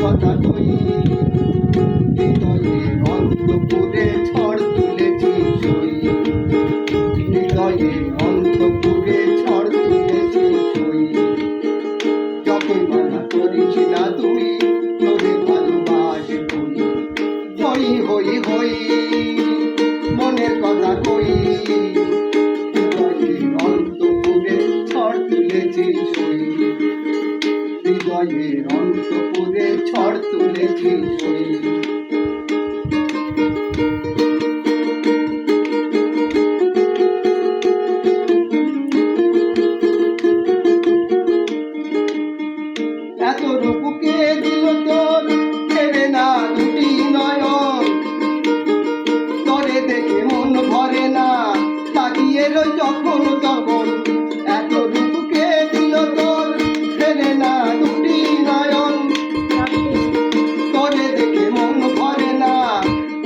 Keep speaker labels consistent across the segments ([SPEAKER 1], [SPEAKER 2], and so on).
[SPEAKER 1] কথা কই, হৃদয়ে অন্তপুরে ঝড় তুলেছি সই, হৃদয়ে অন্তপুরে ঝড় তুলেছি সই। যতই মানা করিস না তুই, তোরে ভালোবাসি হই হই হই, মনের কথা কই, হৃদয়ে অন্তপুরে ঝড় তুলেছি সই, হৃদয়ে অন্তপুরে ঝড় তুলেছি সই। এত রূপকে দিল তোর ফেরে না দুটি নয়ন, তোরে দেখে মন ভরে না, তাকিয়ে রই যখন তখন। এত রূপকে দিল তোর ফেরে না দুটি নয়ন, তোরে দেখে মন ভরে না,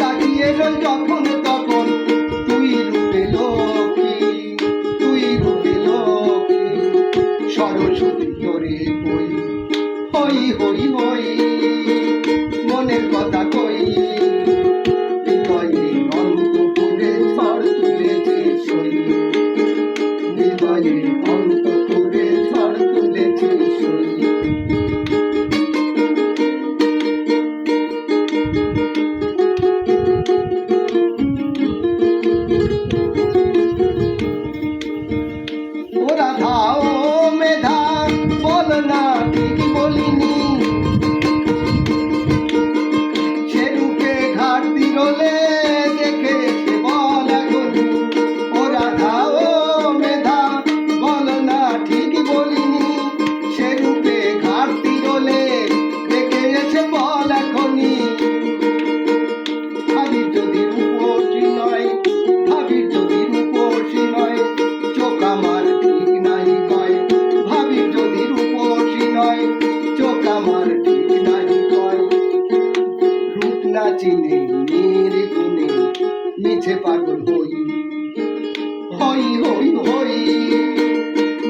[SPEAKER 1] তাকিয়ে রই যখন তখন। তুই রূপে লক্ষ্মী, তুই রূপে লক্ষ্মী, সরস্বতী তোরে কই, হই হই হই, মনের কথা কই, হৃদয়ে অন্তপুরে ঝড় তুলেছি সই, হৃদয়ে অন্তপুরে ঝড় তুলেছি সই। ওরা ধাও মেধা বল না ঠিক বলিনি, সেরূপে ঘাটতি রলে দেখে বল এখন। ওরা ধাও মেধা বল না ঠিক বলিনি, সেরূপে ঘাটতি রলে দেখে এসে বল এখনই। ভাবি যদি রূপসী নয়, ভাবি যদি রূপসী নয়, চোখ আমার ঠিক নাই কয়। ভাবি যদি রূপসী নয়, চোখ আমার ঠিক নাই কয়। রূপ না চিনে নির্গুণে মিছে পাগল হই, হই হই হই,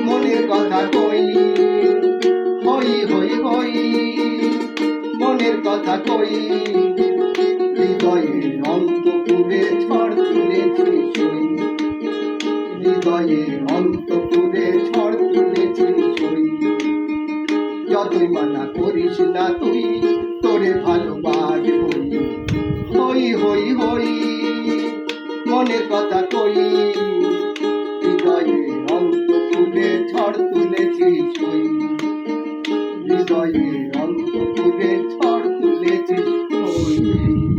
[SPEAKER 1] মনের কথা কই, হই হই হই, মনের কথা কই, হৃদয়ে অন্তপুরে ঝড় তুলেছি সই, হৃদয়ে অন্তপুরে ঝড় তুলেছি সই। যতই মানা করিস না তুই, তোরে ভালোবাসবই হই হই হই, মনের কথা কই, হৃদয়ে অন্তপুরে ঝড় তুলেছি সই, হৃদয়ে